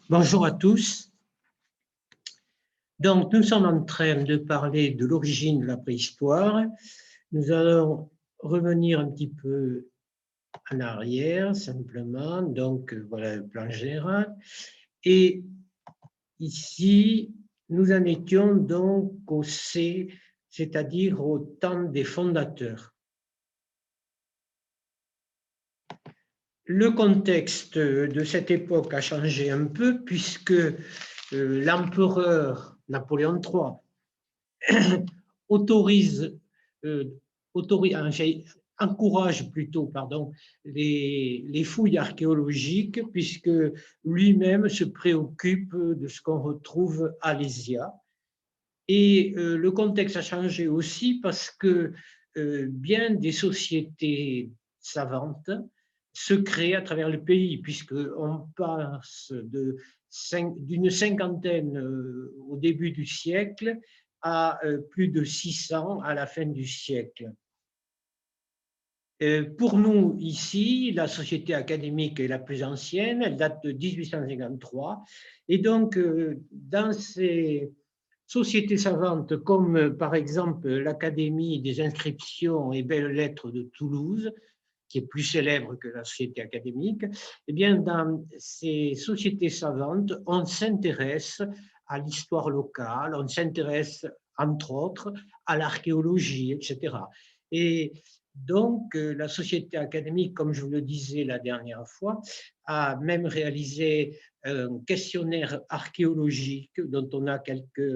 Bonjour à tous. Donc, nous sommes en train de parler de l'origine de la préhistoire. Nous allons revenir un petit peu en arrière, simplement. Donc, voilà le plan général. Et ici, nous en étions donc au C, c'est-à-dire au temps des fondateurs. Le contexte de cette époque a changé un peu puisque l'empereur Napoléon III encourage plutôt les fouilles archéologiques puisque lui-même se préoccupe de ce qu'on retrouve à Lésia. Et le contexte a changé aussi parce que bien des sociétés savantes se créent à travers le pays, puisqu'on passe d'une cinquantaine au début du siècle à plus de 600 à la fin du siècle. Pour nous, ici, la société académique est la plus ancienne, elle date de 1853, et donc dans ces sociétés savantes comme par exemple l'Académie des inscriptions et belles-lettres de Toulouse, qui est plus célèbre que la société académique, eh bien, dans ces sociétés savantes, on s'intéresse à l'histoire locale, on s'intéresse, entre autres, à l'archéologie, etc. Et donc, la société académique, comme je vous le disais la dernière fois, a même réalisé un questionnaire archéologique dont on a quelques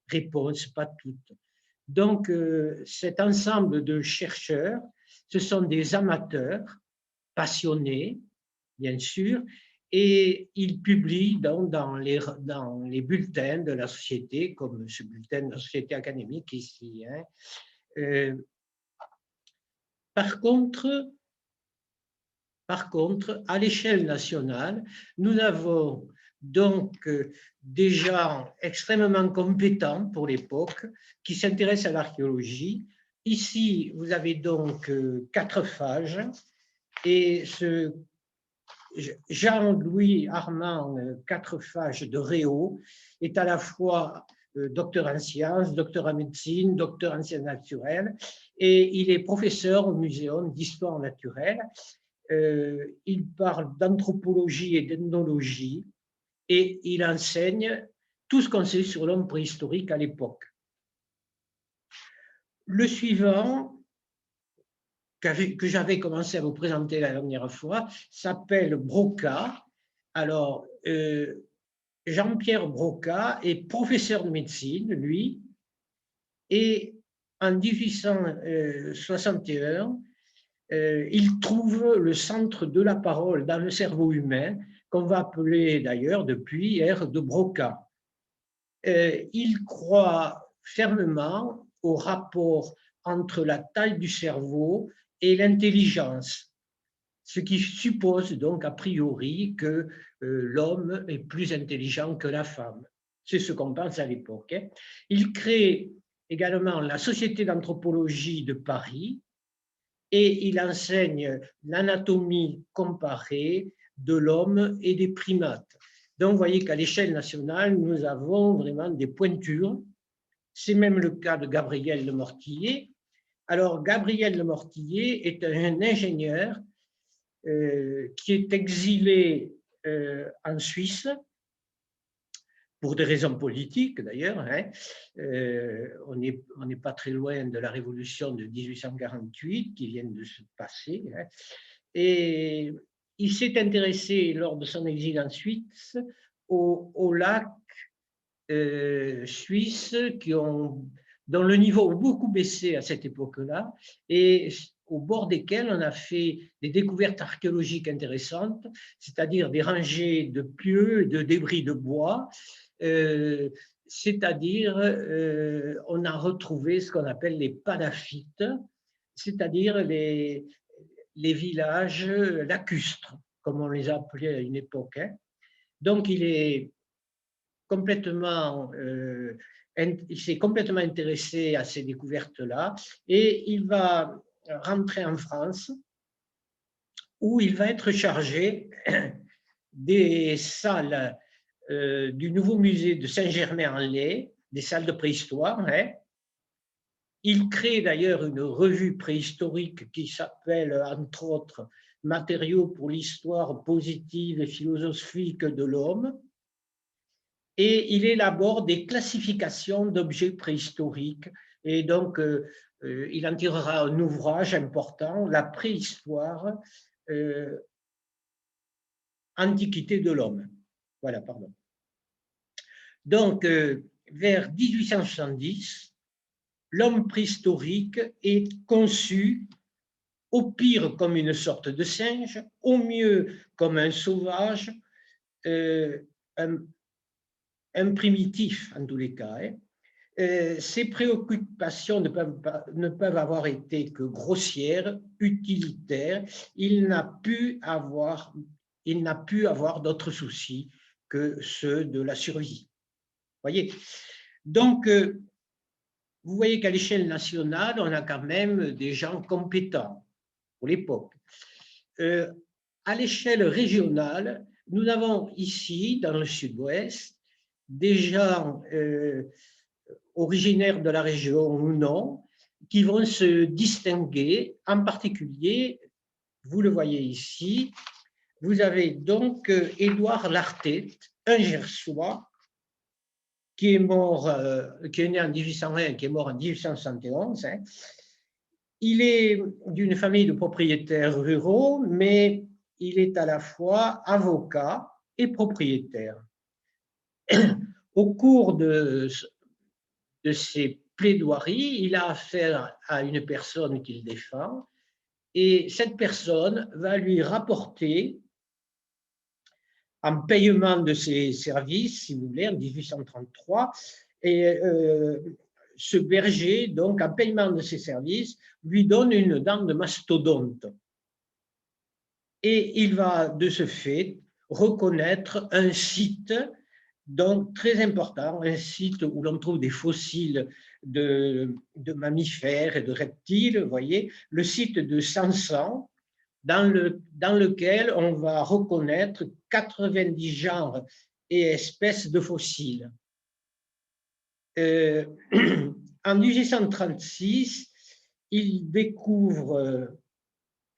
réponses, pas toutes. Donc, cet ensemble de chercheurs, ce sont des amateurs passionnés, bien sûr, et ils publient dans les bulletins de la société, comme ce bulletin de la société académique ici. Par contre, à l'échelle nationale, nous avons donc des gens extrêmement compétents pour l'époque qui s'intéressent à l'archéologie. Ici, vous avez donc 4 phages et ce Jean-Louis Armand Quatrefages de Réau est à la fois docteur en sciences, docteur en médecine, docteur en sciences naturelles et il est professeur au Muséum d'histoire naturelle. Il parle d'anthropologie et d'ethnologie et il enseigne tout ce qu'on sait sur l'homme préhistorique à l'époque. Le suivant, que j'avais commencé à vous présenter la dernière fois, s'appelle Broca. Alors, Jean-Pierre Broca est professeur de médecine, lui, et en 1861, il trouve le centre de la parole dans le cerveau humain, qu'on va appeler d'ailleurs depuis ère de Broca. Il croit fermement au rapport entre la taille du cerveau et l'intelligence, ce qui suppose donc a priori que l'homme est plus intelligent que la femme. C'est ce qu'on pense à l'époque. Il crée également la Société d'anthropologie de Paris et il enseigne l'anatomie comparée de l'homme et des primates. Donc, vous voyez qu'à l'échelle nationale, nous avons vraiment des pointures. C'est même le cas de Gabriel Le Mortillier. Alors, Gabriel Le Mortillier est un ingénieur qui est exilé en Suisse, pour des raisons politiques d'ailleurs. On n'est pas très loin de la révolution de 1848 qui vient de se passer. Et il s'est intéressé lors de son exil en Suisse aux lacs suisses dont le niveau a beaucoup baissé à cette époque-là et au bord desquels on a fait des découvertes archéologiques intéressantes, c'est-à-dire des rangées de pieux et de débris de bois, c'est-à-dire on a retrouvé ce qu'on appelle les palaffites, c'est-à-dire les villages lacustres, comme on les appelait à une époque. Donc il s'est complètement intéressé à ces découvertes-là et il va rentrer en France où il va être chargé des salles du nouveau musée de Saint-Germain-en-Laye, des salles de préhistoire. Hein. Il crée d'ailleurs une revue préhistorique qui s'appelle, entre autres, Matériaux pour l'histoire positive et philosophique de l'homme. Et il élabore des classifications d'objets préhistoriques. Et donc, il en tirera un ouvrage important, La préhistoire, Antiquité de l'homme. Voilà, pardon. Donc, vers 1870, l'homme préhistorique est conçu au pire comme une sorte de singe, au mieux comme un sauvage, un primitif en tous les cas. Hein. Ses préoccupations ne peuvent avoir été que grossières, utilitaires. Il n'a pu avoir d'autres soucis que ceux de la survie. Voyez. Donc, vous voyez qu'à l'échelle nationale, on a quand même des gens compétents pour l'époque. À l'échelle régionale, nous avons ici, dans le sud-ouest, des gens originaires de la région ou non, qui vont se distinguer. En particulier, vous le voyez ici, vous avez donc Édouard Lartet, un Gersois, qui est mort, qui est né en 1820, qui est mort en 1871. Hein. Il est d'une famille de propriétaires ruraux, mais il est à la fois avocat et propriétaire. Au cours de ses plaidoiries, il a affaire à une personne qu'il défend, et cette personne va lui rapporter, en paiement de ses services, si vous voulez, en 1833, et ce berger, donc, en paiement de ses services, lui donne une dent de mastodonte. Et il va, de ce fait, reconnaître un site donc très important, un site où l'on trouve des fossiles de mammifères et de reptiles, vous voyez, le site de Sansan, dans lequel on va reconnaître 90 genres et espèces de fossiles. En 1836, il découvre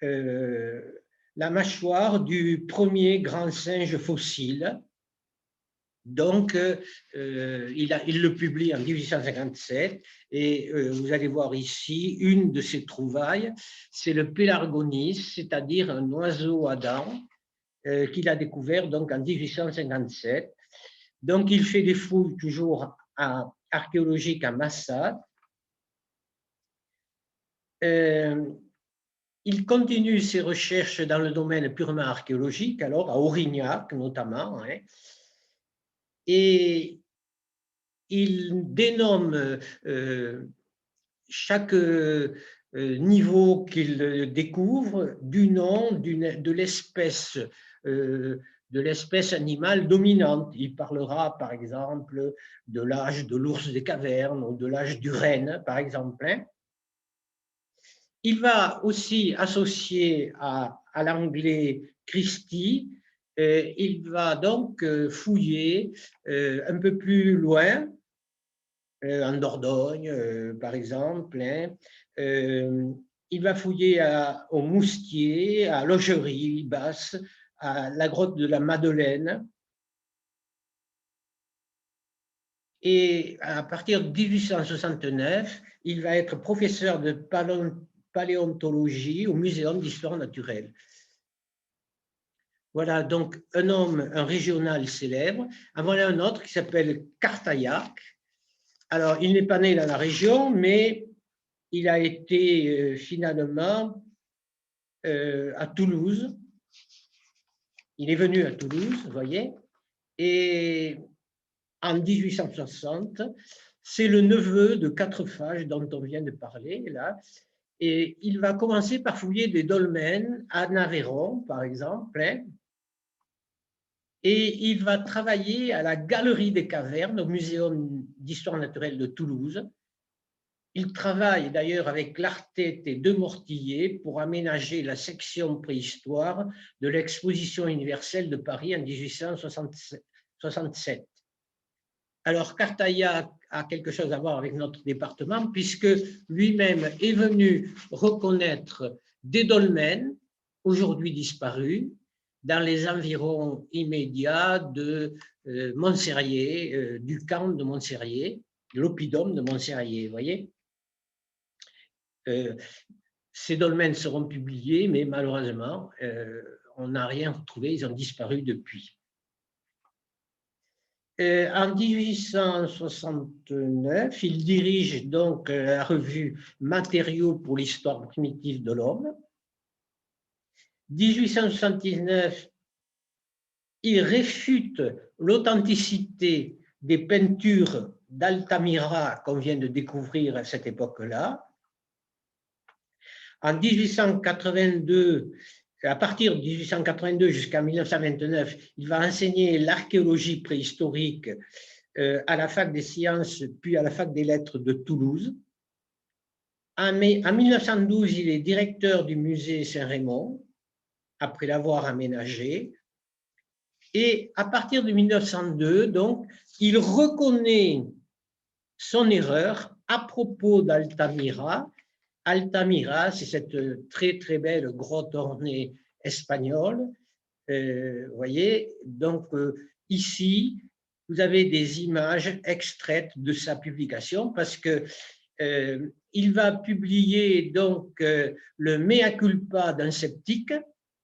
la mâchoire du premier grand singe fossile. Donc, il le publie en 1857 et vous allez voir ici une de ses trouvailles, c'est le Pélargonis, c'est-à-dire un oiseau à dents qu'il a découvert donc en 1857. Donc, il fait des fouilles toujours archéologiques à Massa. Il continue ses recherches dans le domaine purement archéologique, alors à Aurignac notamment, hein, et il dénomme chaque niveau qu'il découvre du nom de l'espèce animale dominante. Il parlera par exemple de l'âge de l'ours des cavernes ou de l'âge du renne, par exemple. Hein. Il va aussi associer à l'anglais Christie. Il va donc fouiller un peu plus loin, en Dordogne, par exemple. Hein. Il va fouiller au Moustier, à Logerie Basse, à la grotte de la Madeleine. Et à partir de 1869, il va être professeur de paléontologie au Muséum d'histoire naturelle. Voilà donc un homme, un régional célèbre. En voilà un autre qui s'appelle Cartaillac. Alors, il n'est pas né dans la région, mais il a été finalement à Toulouse. Il est venu à Toulouse, vous voyez, et en 1860, c'est le neveu de Quatrefages dont on vient de parler, là, et il va commencer par fouiller des dolmens à Aveyron, par exemple, hein, et il va travailler à la Galerie des Cavernes, au Muséum d'histoire naturelle de Toulouse. Il travaille d'ailleurs avec Lartet et Demortillier pour aménager la section préhistoire de l'exposition universelle de Paris en 1867. Alors, Cartaïa a quelque chose à voir avec notre département, puisque lui-même est venu reconnaître des dolmens, aujourd'hui disparus, dans les environs immédiats de Montserrier, du camp de Montserrier, de l'oppidum de Montserrier, vous voyez. Ces dolmens seront publiés, mais malheureusement, on n'a rien retrouvé, ils ont disparu depuis. En 1869, il dirige donc la revue Matériaux pour l'histoire primitive de l'homme. 1879, il réfute l'authenticité des peintures d'Altamira qu'on vient de découvrir à cette époque-là. En 1882, à partir de 1882 jusqu'à 1929, il va enseigner l'archéologie préhistorique à la fac des sciences, puis à la fac des lettres de Toulouse. En 1912, il est directeur du musée Saint-Raymond, après l'avoir aménagé. Et à partir de 1902, donc, il reconnaît son erreur à propos d'Altamira. Altamira, c'est cette très très belle grotte ornée espagnole. Vous voyez, donc ici, vous avez des images extraites de sa publication parce que il va publier donc le mea culpa d'un sceptique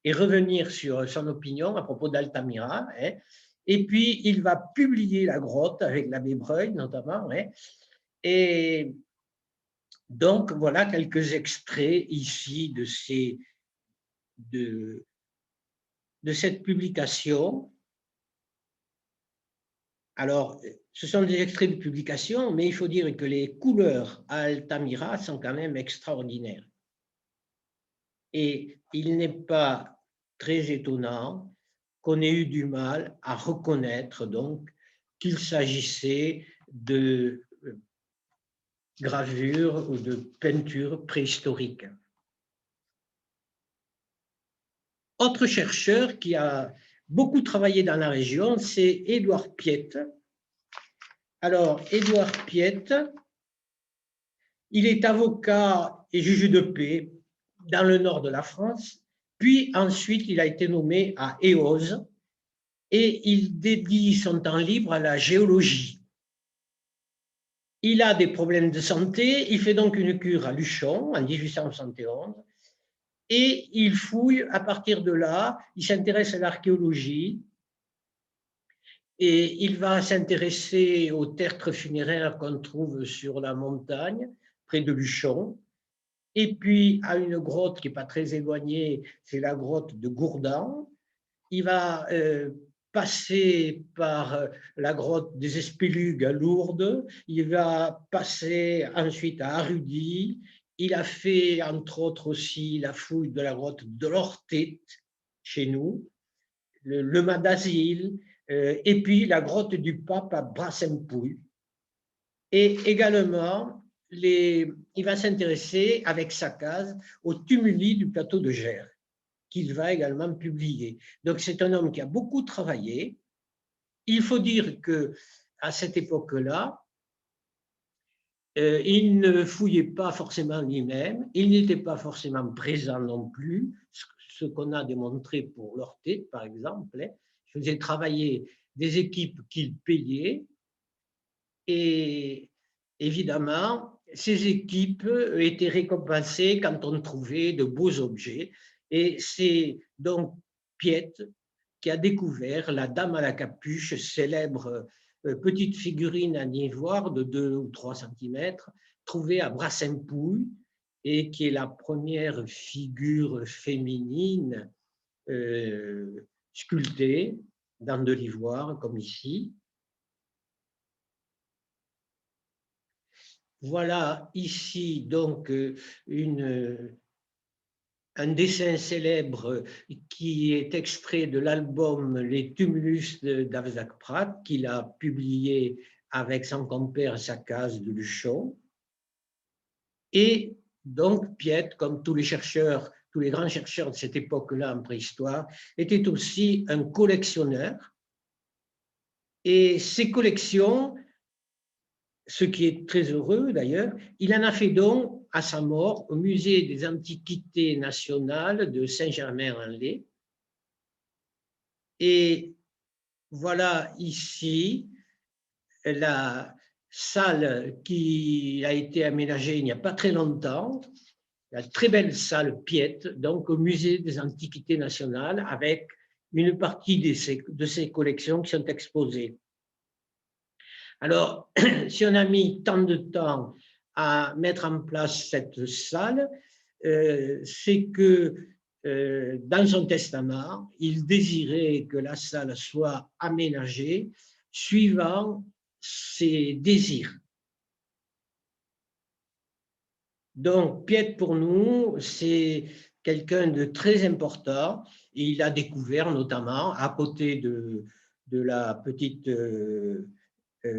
et revenir sur son opinion à propos d'Altamira. Hein, et puis, il va publier la grotte avec l'abbé Breuil notamment. Hein, et donc, voilà quelques extraits ici de cette publication. Alors, ce sont des extraits de publication, mais il faut dire que les couleurs à Altamira sont quand même extraordinaires. Et il n'est pas très étonnant qu'on ait eu du mal à reconnaître donc qu'il s'agissait de gravures ou de peintures préhistoriques. Autre chercheur qui a beaucoup travaillé dans la région, c'est Édouard Piette. Alors, Édouard Piette, il est avocat et juge de paix dans le nord de la France, puis ensuite il a été nommé à Éosse et il dédie son temps libre à la géologie. Il a des problèmes de santé, il fait donc une cure à Luchon en 1871 et il fouille à partir de là, il s'intéresse à l'archéologie et il va s'intéresser aux tertres funéraires qu'on trouve sur la montagne, près de Luchon, et puis à une grotte qui n'est pas très éloignée, c'est la grotte de Gourdan. Il va passer par la grotte des Espélugues à Lourdes, il va passer ensuite à Arudi, il a fait entre autres aussi la fouille de la grotte de l'Ortet chez nous, le Mas d'Asile, et puis la grotte du Pape à Brassempouy. Et également, il va s'intéresser avec sa case au tumuli du plateau de Gers, qu'il va également publier. Donc c'est un homme qui a beaucoup travaillé. Il faut dire qu'à cette époque-là, il ne fouillait pas forcément lui-même, il n'était pas forcément présent non plus, ce qu'on a démontré pour l'Ortet, par exemple. Hein. Il faisait travailler des équipes qu'il payait et évidemment, ces équipes étaient récompensées quand on trouvait de beaux objets et c'est donc Piette qui a découvert la Dame à la capuche, célèbre petite figurine en ivoire de 2 ou 3 cm, trouvée à Brassempouy et qui est la première figure féminine sculptée dans de l'ivoire, comme ici. Voilà ici donc un dessin célèbre qui est extrait de l'album Les Tumulus d'Avzac Prat, qu'il a publié avec son compère Sacaz de Luchon. Et donc, Piet, comme tous les chercheurs, tous les grands chercheurs de cette époque-là en préhistoire, était aussi un collectionneur. Et ces collections, ce qui est très heureux d'ailleurs, il en a fait don à sa mort au Musée des Antiquités nationales de Saint-Germain-en-Laye. Et voilà ici la salle qui a été aménagée il n'y a pas très longtemps, la très belle salle Piet, donc au Musée des Antiquités nationales, avec une partie de ces collections qui sont exposées. Alors, si on a mis tant de temps à mettre en place cette salle, c'est que dans son testament, il désirait que la salle soit aménagée suivant ses désirs. Donc, Piet, pour nous, c'est quelqu'un de très important. Il a découvert notamment, à côté de la petite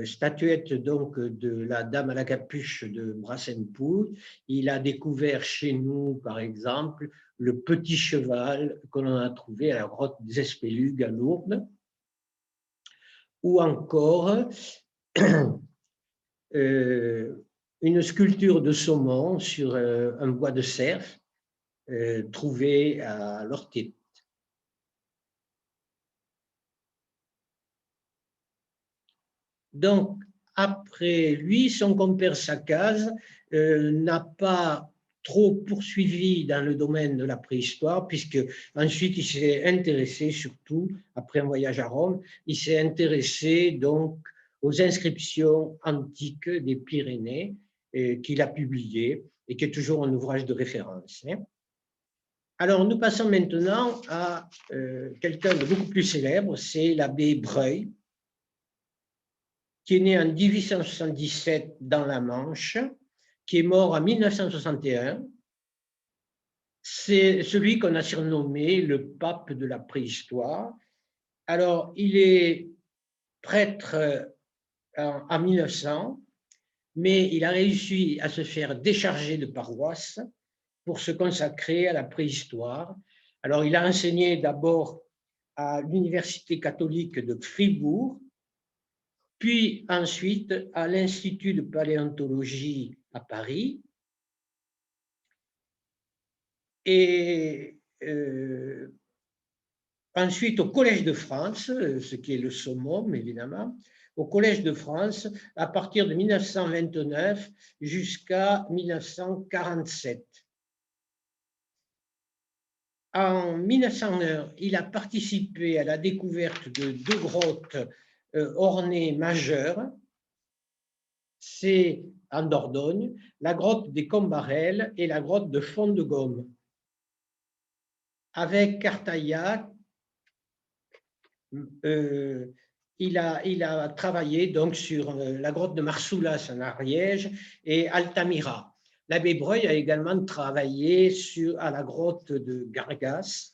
statuette donc, de la Dame à la capuche de Brassenpoul, il a découvert chez nous, par exemple, le petit cheval que l'on a trouvé à la grotte des Espélugues à Lourdes, ou encore une sculpture de saumon sur un bois de cerf trouvé à l'Ortie. Donc, après lui, son compère Sakaz n'a pas trop poursuivi dans le domaine de la préhistoire, puisque ensuite il s'est intéressé, surtout après un voyage à Rome, il s'est intéressé donc aux inscriptions antiques des Pyrénées qu'il a publiées et qui est toujours un ouvrage de référence. Alors, nous passons maintenant à quelqu'un de beaucoup plus célèbre, c'est l'abbé Breuil, qui est né en 1877 dans la Manche, qui est mort en 1961. C'est celui qu'on a surnommé le pape de la préhistoire. Alors, il est prêtre en 1900, mais il a réussi à se faire décharger de paroisse pour se consacrer à la préhistoire. Alors, il a enseigné d'abord à l'Université catholique de Fribourg, puis ensuite à l'Institut de paléontologie à Paris, et ensuite au Collège de France, ce qui est le summum évidemment, au Collège de France à partir de 1929 jusqu'à 1947. En 1901, il a participé à la découverte de deux grottes ornées majeures. C'est en Dordogne, la grotte des Combarelles et la grotte de Fond-de-Gaume. Avec Cartaillac, il a travaillé donc sur la grotte de Marsoulas en Ariège et Altamira. L'abbé Breuil a également travaillé à la grotte de Gargas.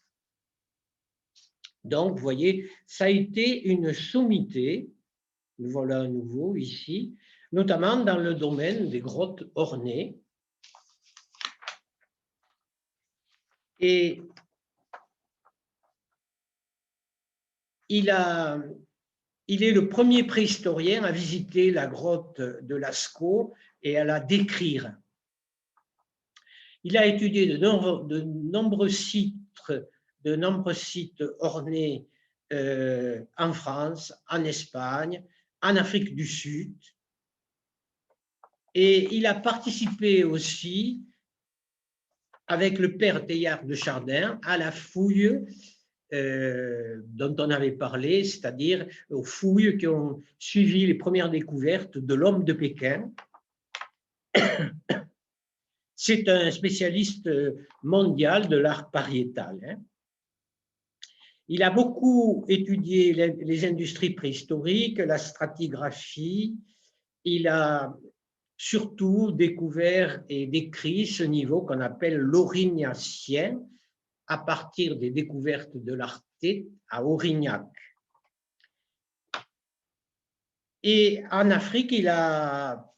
Donc, vous voyez, ça a été une sommité, nous voilà à nouveau ici, notamment dans le domaine des grottes ornées. Et il est le premier préhistorien à visiter la grotte de Lascaux et à la décrire. Il a étudié de nombreux sites ornés en France, en Espagne, en Afrique du Sud. Et il a participé aussi, avec le père Teilhard de Chardin, à la fouille dont on avait parlé, c'est-à-dire aux fouilles qui ont suivi les premières découvertes de l'homme de Pékin. C'est un spécialiste mondial de l'art pariétal. Il a beaucoup étudié les industries préhistoriques, la stratigraphie. Il a surtout découvert et décrit ce niveau qu'on appelle l'Aurignacien à partir des découvertes de l'Arctique à Aurignac. Et en Afrique, il a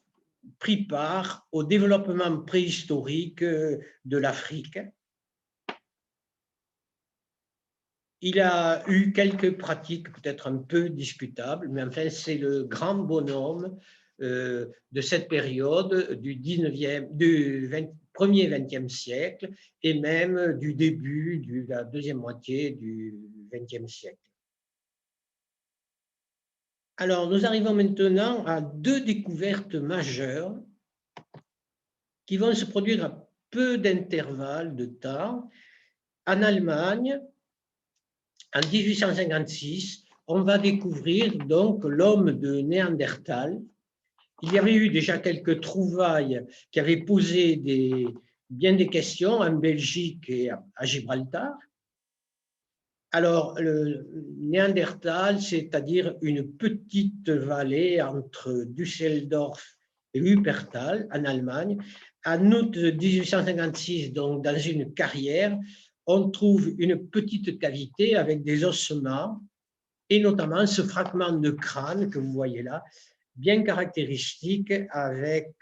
pris part au développement préhistorique de l'Afrique. Il a eu quelques pratiques peut-être un peu discutables, mais enfin, c'est le grand bonhomme de cette période du 1er 20e siècle et même du début de la deuxième moitié du 20e siècle. Alors, nous arrivons maintenant à deux découvertes majeures qui vont se produire à peu d'intervalle de temps. En Allemagne, en 1856, on va découvrir donc l'homme de Néandertal. Il y avait eu déjà quelques trouvailles qui avaient posé bien des questions en Belgique et à Gibraltar. Alors, le Néandertal, c'est-à-dire une petite vallée entre Düsseldorf et Wuppertal, en Allemagne. En août 1856, donc dans une carrière, on trouve une petite cavité avec des ossements et notamment ce fragment de crâne que vous voyez là, bien caractéristique avec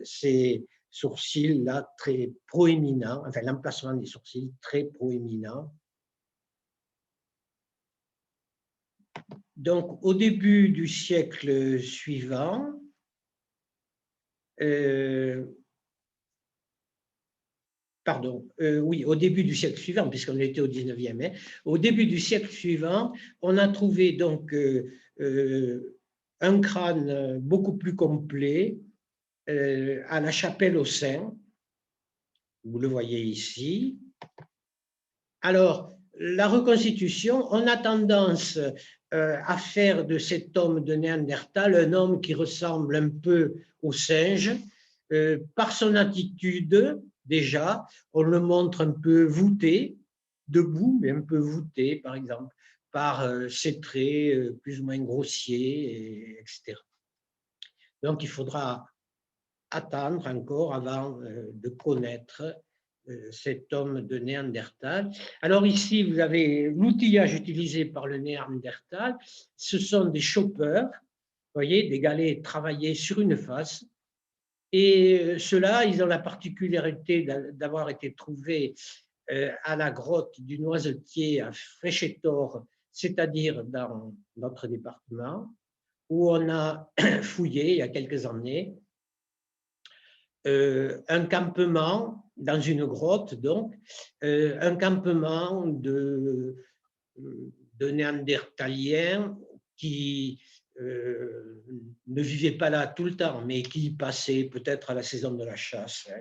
ces sourcils là très proéminents, enfin l'emplacement des sourcils très proéminent. Donc, au début du siècle suivant, oui, au début du siècle suivant, puisqu'on était au 19e, hein, au début du siècle suivant, on a trouvé donc un crâne beaucoup plus complet à la Chapelle aux Saints. Vous le voyez ici. Alors, la reconstitution, on a tendance à faire de cet homme de Néandertal un homme qui ressemble un peu au singe, par son attitude, déjà, on le montre un peu voûté, debout, mais un peu voûté, par exemple, par ses traits plus ou moins grossiers, etc. Donc, il faudra attendre encore avant de connaître cet homme de Néandertal. Alors ici, vous avez l'outillage utilisé par le Néandertal. Ce sont des choppers, vous voyez, des galets travaillés sur une face. Et ceux-là, ils ont la particularité d'avoir été trouvés à la grotte du Noisetier à Fréchétor, c'est-à-dire dans notre département, où on a fouillé il y a quelques années un campement dans une grotte, donc, un campement de Néandertaliens qui ne vivaient pas là tout le temps, mais qui y passaient peut-être à la saison de la chasse, hein,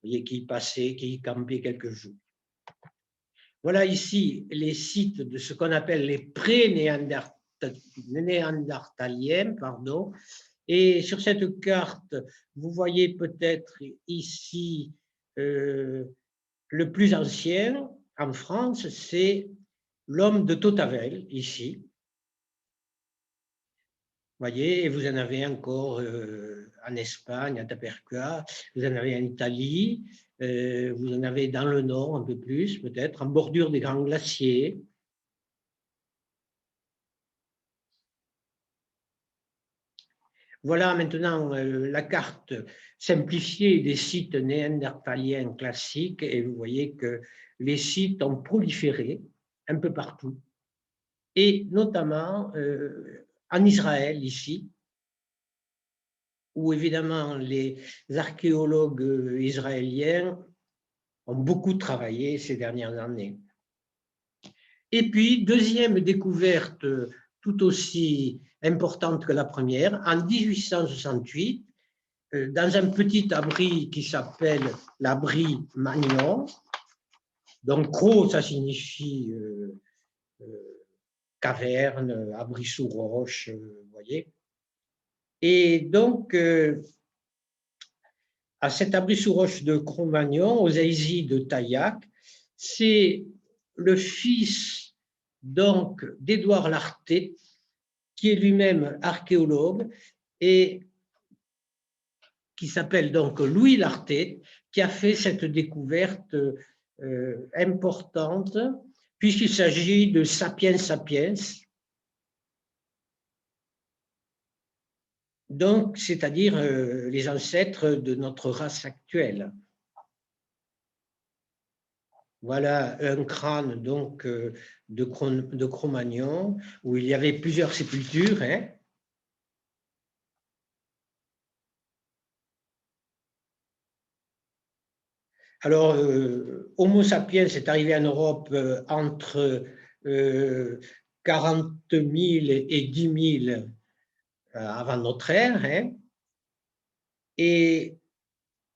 et qui y passaient, qui y campaient quelques jours. Voilà ici les sites de ce qu'on appelle les pré-néandertaliens, pardon. Et sur cette carte, vous voyez peut-être ici le plus ancien en France, c'est l'homme de Tautavel, ici. Vous voyez, et vous en avez encore en Espagne, à Tapercua, vous en avez en Italie, vous en avez dans le nord un peu plus, peut-être, en bordure des grands glaciers. Voilà maintenant la carte simplifiée des sites néandertaliens classiques et vous voyez que les sites ont proliféré un peu partout et notamment en Israël ici, où évidemment les archéologues israéliens ont beaucoup travaillé ces dernières années. Et puis, deuxième découverte tout aussi importante que la première, en 1868, dans un petit abri qui s'appelle l'abri Magnon. Donc, Cros, ça signifie caverne, abri sous roche, vous voyez. Et donc, à cet abri sous roche de Cro-Magnon, aux Aisies de Taillac, c'est le fils donc d'Édouard Lartet, qui est lui-même archéologue et qui s'appelle donc Louis Lartet, qui a fait cette découverte importante, puisqu'il s'agit de Sapiens sapiens. donc c'est-à-dire les ancêtres de notre race actuelle. Voilà un crâne donc de Cro-Magnon où il y avait plusieurs sépultures. Hein. Alors, Homo sapiens est arrivé en Europe entre 40 000 et 10 000 avant notre ère. Hein. Et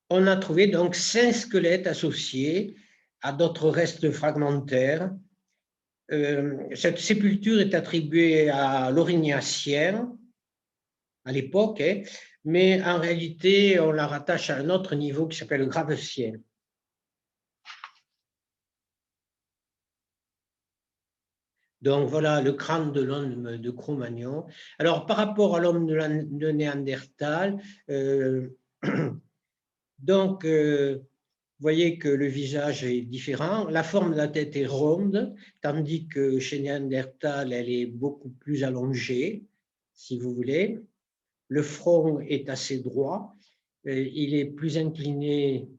on a trouvé donc 5 squelettes associés à d'autres restes fragmentaires. Cette sépulture est attribuée à l'Aurignacien à l'époque, hein, mais en réalité, on la rattache à un autre niveau qui s'appelle le Gravecien. Donc voilà le crâne de l'homme de Cro-Magnon. Alors par rapport à l'homme de Néandertal, donc vous voyez que le visage est différent, la forme de la tête est ronde, tandis que chez Néandertal, elle est beaucoup plus allongée, si vous voulez. Le front est assez droit, il est plus incliné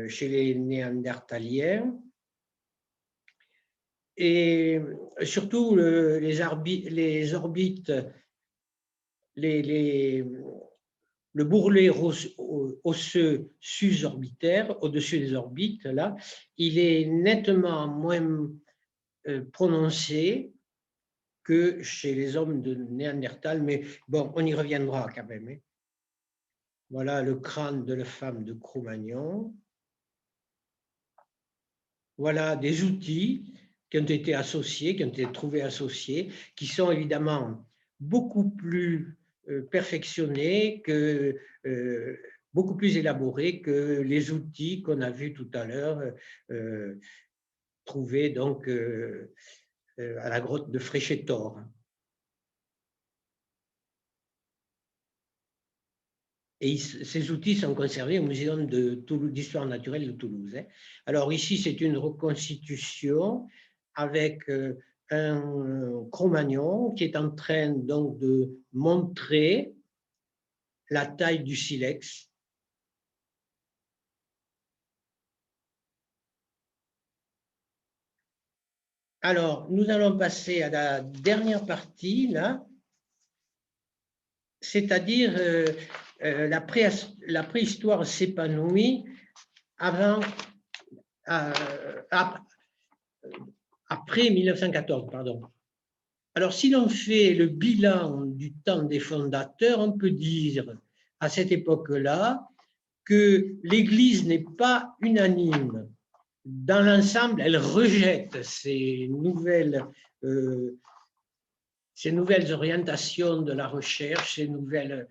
chez les Néandertaliens. Et surtout, les orbites, le bourrelet osseux susorbitaire, au-dessus des orbites, là, il est nettement moins prononcé que chez les hommes de Néandertal, mais bon, on y reviendra quand même. Hein. Voilà le crâne de la femme de Cro-Magnon. Voilà des outils qui ont été associés, qui ont été trouvés associés, qui sont évidemment beaucoup plus perfectionnés, beaucoup plus élaborés que les outils qu'on a vus tout à l'heure, trouvés donc à la grotte de Fréchétor. Et ces outils sont conservés au Muséum d'histoire naturelle de Toulouse. Hein. Alors ici, c'est une reconstitution avec un Cro-Magnon qui est en train donc de montrer la taille du silex. Alors, nous allons passer à la dernière partie, là, c'est-à-dire la préhistoire s'épanouit après 1914, pardon. Alors, si l'on fait le bilan du temps des fondateurs, on peut dire à cette époque-là que l'Église n'est pas unanime. Dans l'ensemble, elle rejette ces nouvelles orientations de la recherche, ces nouvelles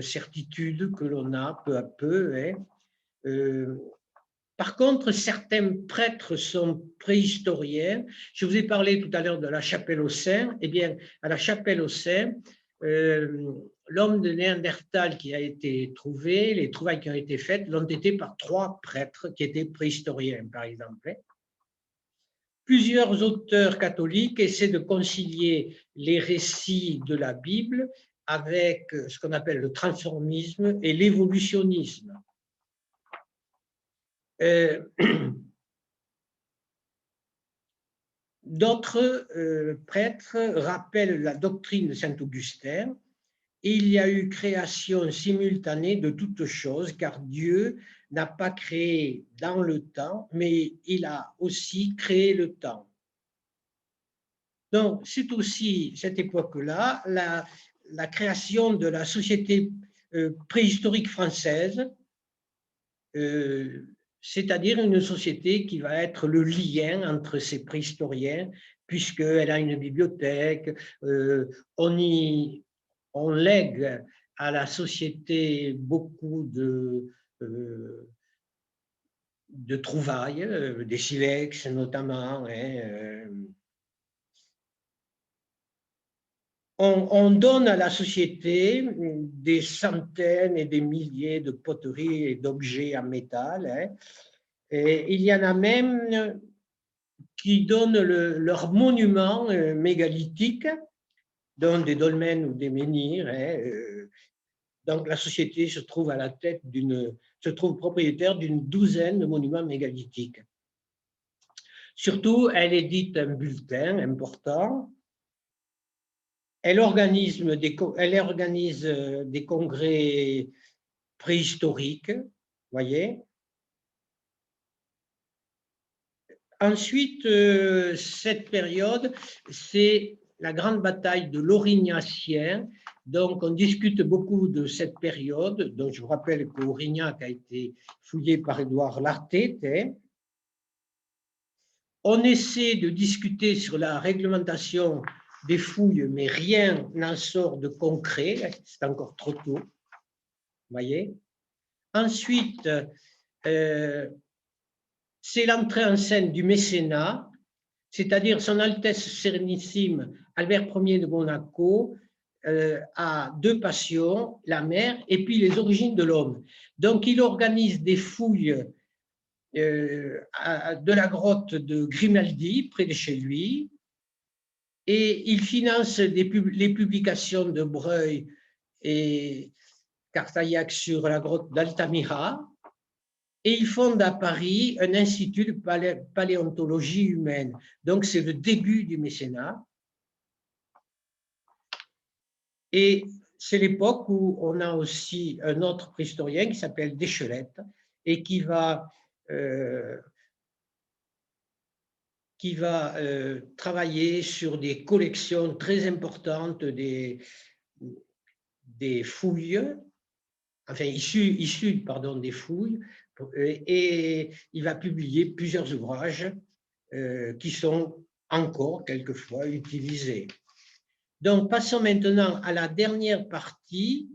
certitudes que l'on a peu à peu. Hein. Par contre, certains prêtres sont préhistoriens. Je vous ai parlé tout à l'heure de la chapelle aux saints. Eh bien, à la chapelle aux saints, l'homme de Néandertal qui a été trouvé, les trouvailles qui ont été faites, l'ont été par 3 prêtres qui étaient préhistoriens, par exemple. Plusieurs auteurs catholiques essaient de concilier les récits de la Bible avec ce qu'on appelle le transformisme et l'évolutionnisme. D'autres prêtres rappellent la doctrine de saint Augustin. Il y a eu création simultanée de toutes choses, car Dieu n'a pas créé dans le temps, mais il a aussi créé le temps. Donc, c'est aussi cette époque-là, la création de la société préhistorique française, c'est-à-dire une société qui va être le lien entre ces préhistoriens, puisqu'elle a une bibliothèque, on lègue à la société beaucoup de trouvailles, des silex notamment. Hein, on donne à la société des centaines et des milliers de poteries et d'objets en métal. Hein, et il y en a même qui donnent leur monument mégalithique, dont des dolmens ou des menhirs. Donc la société se trouve se trouve propriétaire d'une douzaine de monuments mégalithiques. Surtout, elle édite un bulletin important. Elle organise des congrès préhistoriques, voyez. Ensuite, cette période, c'est la grande bataille de l'Aurignacien. Donc, on discute beaucoup de cette période. Donc, je vous rappelle qu'Aurignac a été fouillé par Édouard Lartet. On essaie de discuter sur la réglementation des fouilles, mais rien n'en sort de concret. C'est encore trop tôt. Voyez. Ensuite, c'est l'entrée en scène du mécénat, c'est-à-dire Son Altesse Sérénissime Albert Ier de Monaco a deux passions, la mer et puis les origines de l'homme. Donc, il organise des fouilles de la grotte de Grimaldi, près de chez lui, et il finance les publications de Breuil et Cartaillac sur la grotte d'Altamira, et il fonde à Paris un institut de paléontologie humaine. Donc, c'est le début du mécénat. Et c'est l'époque où on a aussi un autre préhistorien qui s'appelle Deschelette et qui va travailler sur des collections très importantes des fouilles, enfin issues des fouilles, et il va publier plusieurs ouvrages qui sont encore quelquefois utilisés. Donc, passons maintenant à la dernière partie,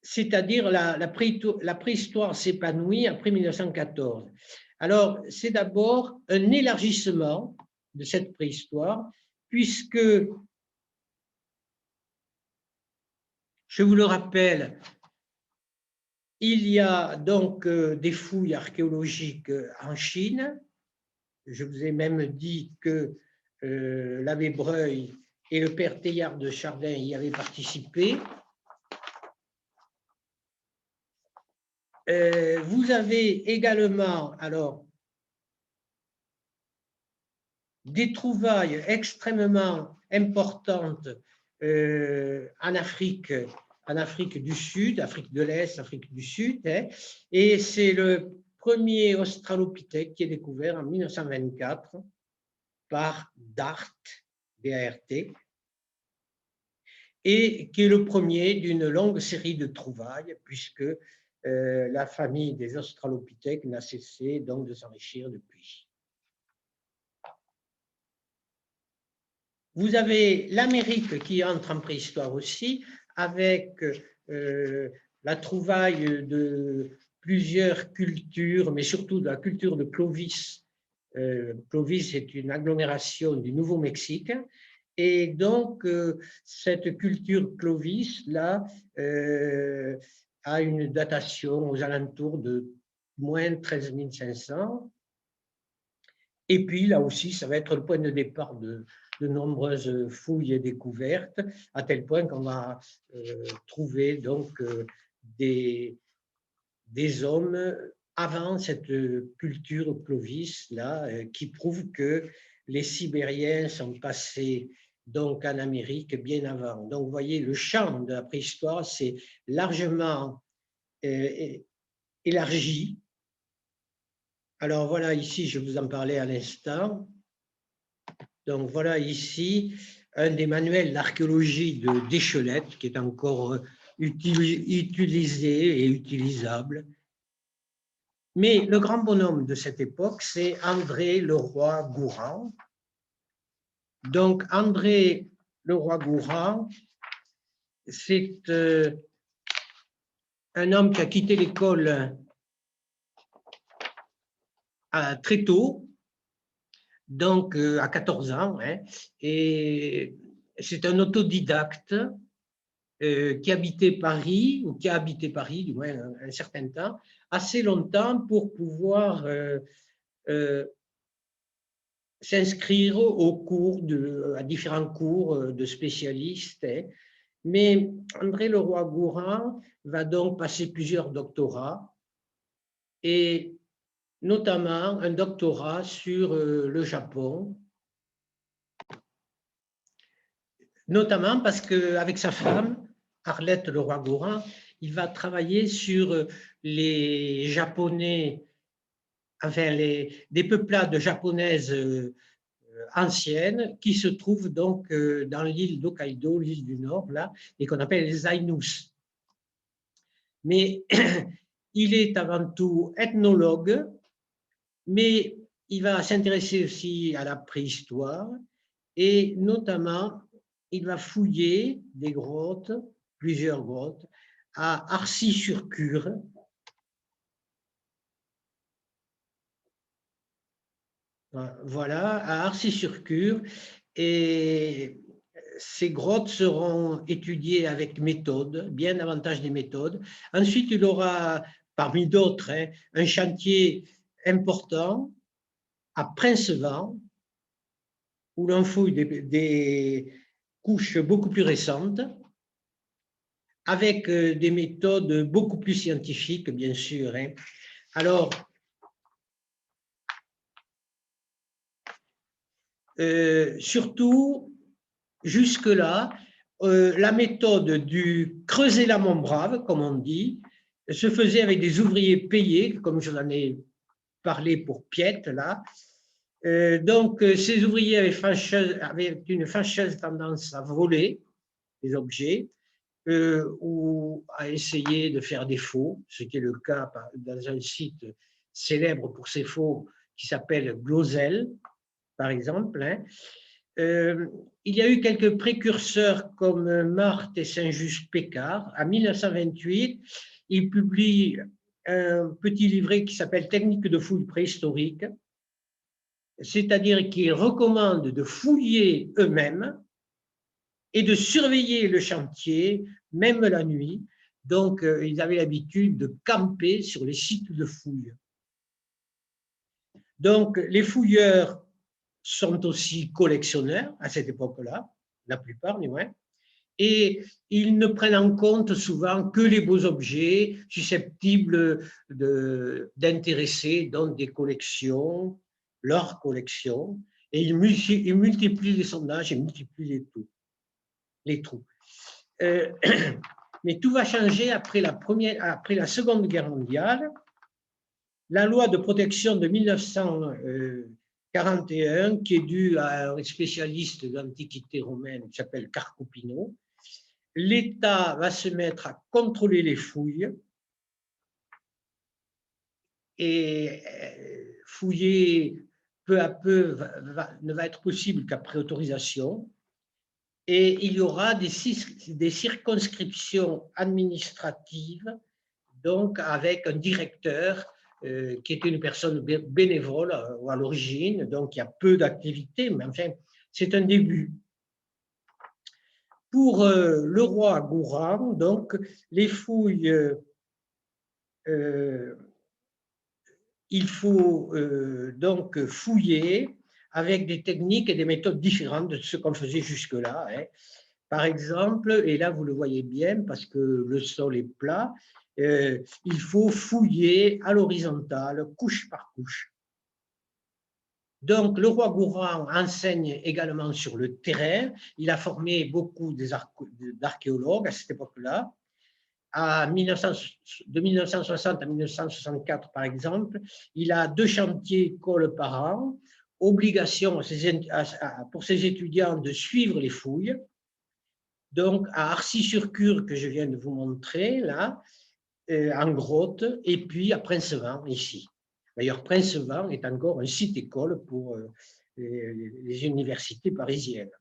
c'est-à-dire la préhistoire s'épanouit après 1914. Alors, c'est d'abord un élargissement de cette préhistoire, puisque, je vous le rappelle, il y a donc des fouilles archéologiques en Chine. Je vous ai même dit que l'abbé Breuil et le père Teilhard de Chardin y avaient participé. Vous avez également alors des trouvailles extrêmement importantes en Afrique du Sud, Afrique de l'Est, Afrique du Sud, et c'est le premier australopithèque qui est découvert en 1924 par Dart, D-A-R-T, et qui est le premier d'une longue série de trouvailles, puisque la famille des australopithèques n'a cessé donc de s'enrichir depuis. Vous avez l'Amérique qui entre en préhistoire aussi, avec la trouvaille de plusieurs cultures, mais surtout de la culture de Clovis. Clovis est une agglomération du Nouveau-Mexique, et donc cette culture Clovis-là a une datation aux alentours de moins 13 500. Et puis là aussi, ça va être le point de départ de nombreuses fouilles et découvertes, à tel point qu'on va trouver donc des hommes avant cette culture Clovis là, qui prouve que les Sibériens sont passés donc en Amérique bien avant. Donc vous voyez, le champ de la préhistoire s'est largement élargi. Alors voilà, ici je vous en parlais à l'instant. Donc voilà ici un des manuels d'archéologie de Deschelette qui est encore utilisé et utilisable. Mais le grand bonhomme de cette époque, c'est André Leroi-Gourhan. Donc André Leroi-Gourhan, c'est un homme qui a quitté l'école très tôt, donc à 14 ans, et c'est un autodidacte qui habitait Paris, ou qui a habité Paris, du moins un certain temps, assez longtemps pour pouvoir s'inscrire à différents cours de spécialistes. Hein. Mais André Leroi-Gourhan va donc passer plusieurs doctorats, et notamment un doctorat sur le Japon, notamment parce qu'avec sa femme, Arlette Leroi-Gourhan, il va travailler sur les Japonais, enfin des peuplades japonaises anciennes qui se trouvent donc dans l'île d'Hokkaido, l'île du Nord, là, et qu'on appelle les Ainus. Mais il est avant tout ethnologue, mais il va s'intéresser aussi à la préhistoire, et notamment, il va fouiller des grottes, plusieurs grottes, à Arcy-sur-Cure. Voilà, à Arcy-sur-Cure. Et ces grottes seront étudiées avec méthode, bien davantage des méthodes. Ensuite, il aura, parmi d'autres, hein, un chantier important à Princevent, où l'on fouille des couches beaucoup plus récentes, avec des méthodes beaucoup plus scientifiques, bien sûr. Hein. Alors, surtout, jusque-là, la méthode du creuser la Montbrave, comme on dit, se faisait avec des ouvriers payés, comme je l'en ai parlé pour Piette, là. Donc, ces ouvriers avaient une fâcheuse tendance à voler des objets ou à essayer de faire des faux, ce qui est le cas dans un site célèbre pour ses faux qui s'appelle Glosel, par exemple. Hein. Il y a eu quelques précurseurs comme Marthe et Saint-Just-Pécard. En 1928, ils publient un petit livret qui s'appelle Techniques de fouille préhistorique, c'est-à-dire qu'ils recommandent de fouiller eux-mêmes et de surveiller le chantier, même la nuit. Donc, ils avaient l'habitude de camper sur les sites de fouille. Donc, les fouilleurs sont aussi collectionneurs à cette époque-là, la plupart du moins, et ils ne prennent en compte souvent que les beaux objets susceptibles d'intéresser dans des collections, leurs collections, et ils multiplient les sondages et multiplient les trous. Mais tout va changer après la Seconde Guerre mondiale. La loi de protection de 1941, qui est due à un spécialiste de l'Antiquité romaine qui s'appelle Carcopino, l'État va se mettre à contrôler les fouilles et fouiller peu à peu ne va être possible qu'après autorisation. Et il y aura des circonscriptions administratives, donc avec un directeur qui est une personne bénévole à l'origine, donc il y a peu d'activités, mais enfin, c'est un début. Pour le roi Gourhan, donc, les fouilles, il faut donc fouiller avec des techniques et des méthodes différentes de ce qu'on faisait jusque-là. Hein. Par exemple, et là vous le voyez bien parce que le sol est plat, il faut fouiller à l'horizontale, couche par couche. Donc, le roi Gourhan enseigne également sur le terrain. Il a formé beaucoup d'archéologues à cette époque-là. De 1960 à 1964, par exemple, il a 2 chantiers écoles par an, obligation pour ses étudiants de suivre les fouilles. Donc, à Arcy-sur-Cure, que je viens de vous montrer, là, en grotte, et puis à Princevent, ici. D'ailleurs, Princevent est encore un site école pour les universités parisiennes.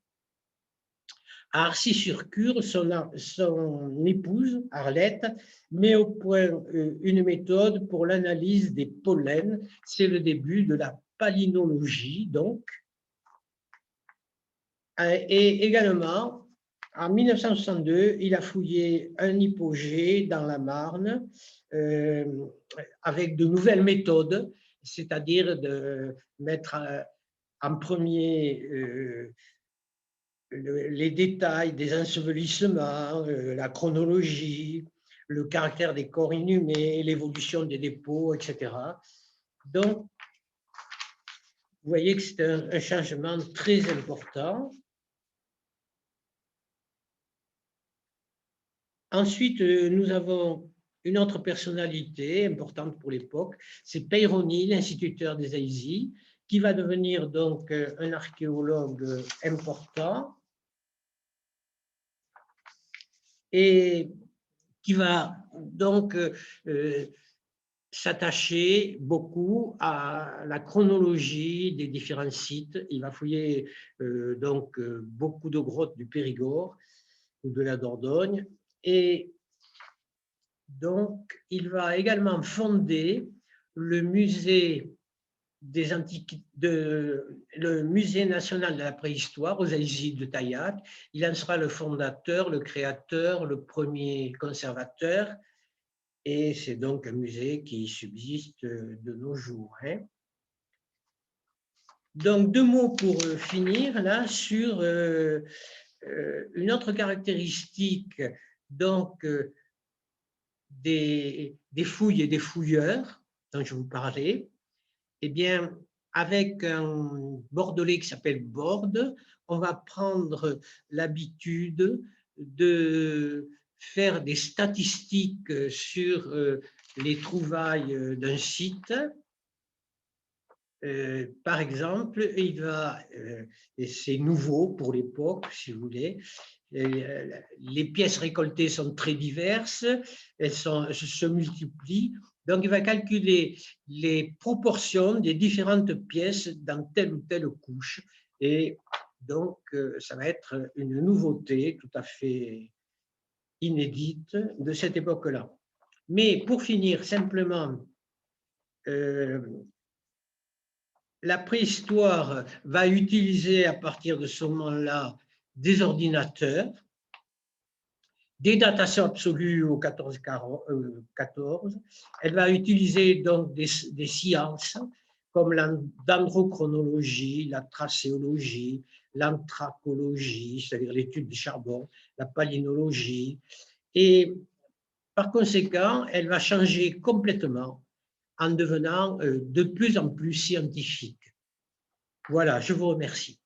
À Arcy-sur-Cure, son épouse, Arlette, met au point une méthode pour l'analyse des pollens. C'est le début de la palynologie, donc. Et également, en 1962, il a fouillé un hypogée dans la Marne avec de nouvelles méthodes, c'est-à-dire de mettre en premier les détails des ensevelissements, la chronologie, le caractère des corps inhumés, l'évolution des dépôts, etc. Donc, vous voyez que c'est un changement très important. Ensuite, nous avons une autre personnalité importante pour l'époque, c'est Peyronie, l'instituteur des Aïzis, qui va devenir donc un archéologue important et qui va donc s'attacher beaucoup à la chronologie des différents sites. Il va fouiller donc beaucoup de grottes du Périgord ou de la Dordogne et donc il va également fonder le musée des le musée national de la préhistoire aux Aïzis de Taillac. Il en sera le fondateur, le créateur, le premier conservateur. Et c'est donc un musée qui subsiste de nos jours. Hein. Donc, deux mots pour finir là sur une autre caractéristique donc, des fouilles et des fouilleurs dont je vous parlais. Eh bien, avec un bordelais qui s'appelle Borde, on va prendre l'habitude de faire des statistiques sur les trouvailles d'un site. Par exemple, il va, et c'est nouveau pour l'époque, si vous voulez, les pièces récoltées sont très diverses, elles se multiplient, donc il va calculer les proportions des différentes pièces dans telle ou telle couche, et donc ça va être une nouveauté tout à fait inédite de cette époque-là. Mais pour finir, simplement, la préhistoire va utiliser à partir de ce moment-là des ordinateurs, des datations absolues au 14. Elle va utiliser donc des sciences comme la dendrochronologie, la tracéologie, l'anthracologie, c'est-à-dire l'étude du charbon, la palynologie. Et par conséquent, elle va changer complètement en devenant de plus en plus scientifique. Voilà, je vous remercie.